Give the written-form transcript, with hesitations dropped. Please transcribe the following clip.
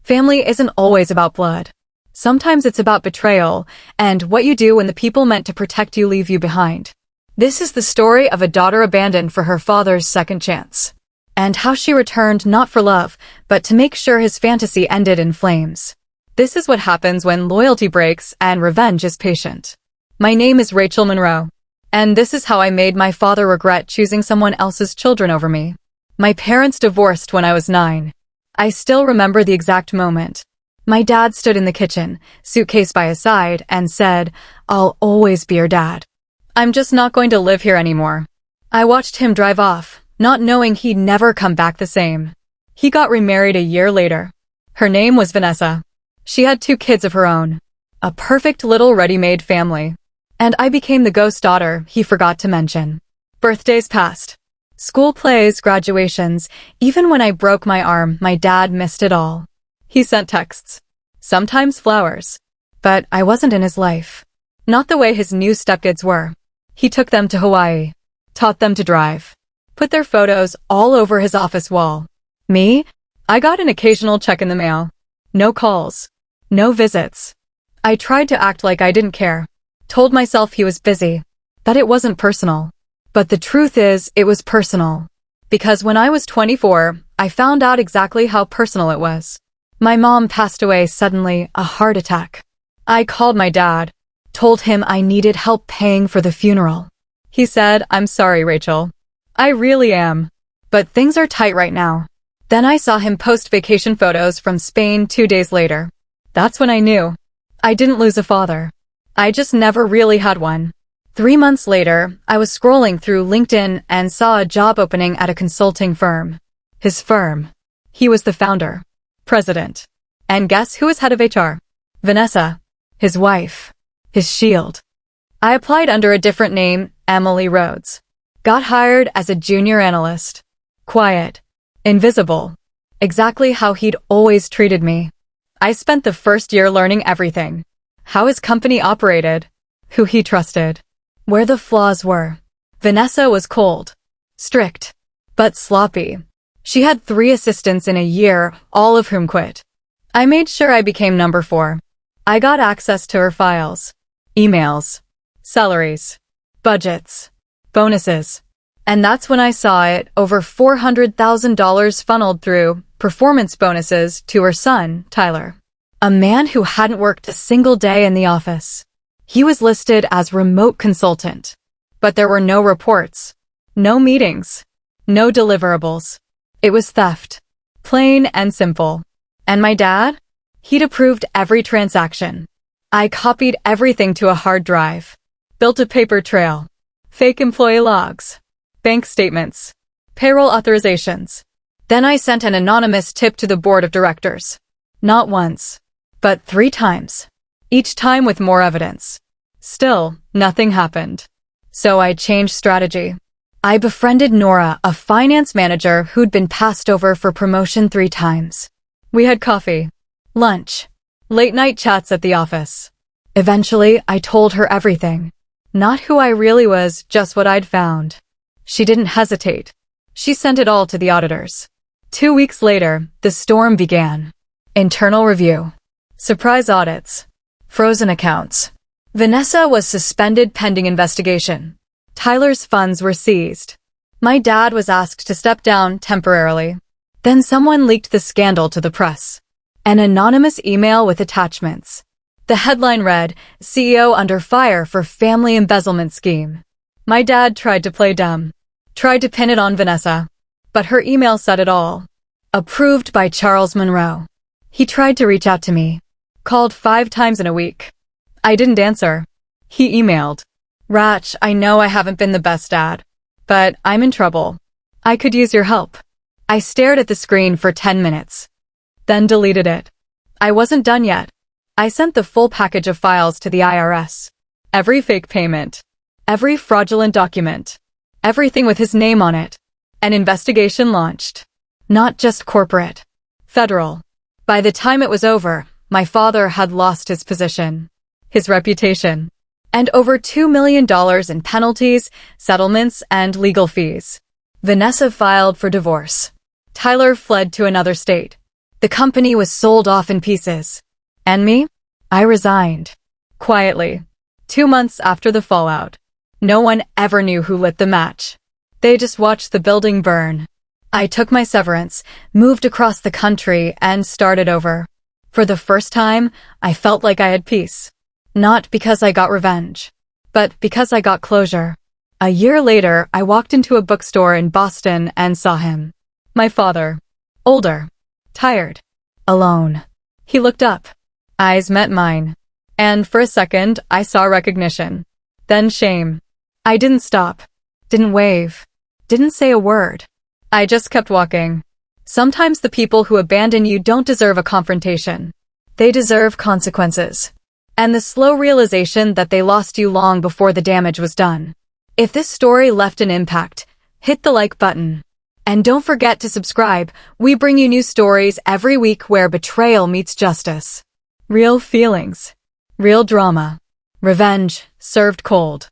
Family isn't always about blood. Sometimes it's about betrayal and what you do when the people meant to protect you leave you behind. This is the story of a daughter abandoned for her father's second chance, and how she returned not for love, but to make sure his fantasy ended in flames. This is what happens when loyalty breaks and revenge is patient. My name is Rachel Monroe, and this is how I made my father regret choosing someone else's children over me. My parents divorced when I was 9. I still remember the exact moment. My dad stood in the kitchen, suitcase by his side, and said, "I'll always be your dad. I'm just not going to live here anymore." I watched him drive off, not knowing he'd never come back the same. He got remarried a year later. Her name was Vanessa. She had 2 kids of her own. A perfect little ready-made family. And I became the ghost daughter he forgot to mention. Birthdays passed. School plays, graduations. Even when I broke my arm, my dad missed it all. He sent texts. Sometimes flowers. But I wasn't in his life. Not the way his new stepkids were. He took them to Hawaii. Taught them to drive. Put their photos all over his office wall. Me? I got an occasional check in the mail. No calls. No visits. I tried to act like I didn't care. Told myself he was busy. That it wasn't personal. But the truth is, it was personal. Because when I was 24, I found out exactly how personal it was. My mom passed away suddenly, a heart attack. I called my dad. Told him I needed help paying for the funeral. He said, "I'm sorry, Rachel. I really am. But things are tight right now." Then I saw him post vacation photos from Spain 2 days later. That's when I knew. I didn't lose a father. I just never really had one. 3 months later, I was scrolling through LinkedIn and saw a job opening at a consulting firm. His firm. He was the founder. President. And guess who was head of HR? Vanessa. His wife. His shield. I applied under a different name, Emily Rhodes. Got hired as a junior analyst. Quiet. Invisible. Exactly how he'd always treated me. I spent the first year learning everything. How his company operated. Who he trusted. Where the flaws were. Vanessa was cold. Strict. But sloppy. She had 3 assistants in a year, all of whom quit. I made sure I became number 4. I got access to her files. Emails. Salaries. Budgets. Bonuses. And that's when I saw it, over $400,000 funneled through performance bonuses to her son, Tyler. A man who hadn't worked a single day in the office. He was listed as remote consultant. But there were no reports. No meetings. No deliverables. It was theft. Plain and simple. And my dad? He'd approved every transaction. I copied everything to a hard drive. Built a paper trail. Fake employee logs. Bank statements. Payroll authorizations. Then I sent an anonymous tip to the board of directors. Not once, but 3 times. Each time with more evidence. Still, nothing happened. So I changed strategy. I befriended Nora, a finance manager who'd been passed over for promotion 3 times. We had coffee, lunch, late-night chats at the office. Eventually, I told her everything. Not who I really was, just what I'd found. She didn't hesitate. She sent it all to the auditors. 2 weeks later, the storm began. Internal review. Surprise audits. Frozen accounts. Vanessa was suspended pending investigation. Tyler's funds were seized. My dad was asked to step down temporarily. Then someone leaked the scandal to the press. An anonymous email with attachments. The headline read, "CEO under fire for family embezzlement scheme." My dad tried to play dumb. Tried to pin it on Vanessa. But her email said it all. Approved by Charles Monroe. He tried to reach out to me. Called 5 times in a week. I didn't answer. He emailed. "Rach, I know I haven't been the best dad. But I'm in trouble. I could use your help." I stared at the screen for 10 minutes. Then deleted it. I wasn't done yet. I sent the full package of files to the IRS. Every fake payment. Every fraudulent document. Everything with his name on it. An investigation launched. Not just corporate. Federal. By the time it was over, my father had lost his position. His reputation. And over $2 million in penalties, settlements, and legal fees. Vanessa filed for divorce. Tyler fled to another state. The company was sold off in pieces. And me? I resigned. Quietly. 2 months after the fallout. No one ever knew who lit the match. They just watched the building burn. I took my severance, moved across the country, and started over. For the first time, I felt like I had peace. Not because I got revenge, but because I got closure. A year later, I walked into a bookstore in Boston and saw him. My father. Older. Tired. Alone. He looked up. Eyes met mine. And for a second, I saw recognition. Then shame. I didn't stop. Didn't wave. Didn't say a word. I just kept walking. Sometimes the people who abandon you don't deserve a confrontation. They deserve consequences. And the slow realization that they lost you long before the damage was done. If this story left an impact, hit the like button. And don't forget to subscribe. We bring you new stories every week where betrayal meets justice. Real feelings. Real drama. Revenge served cold.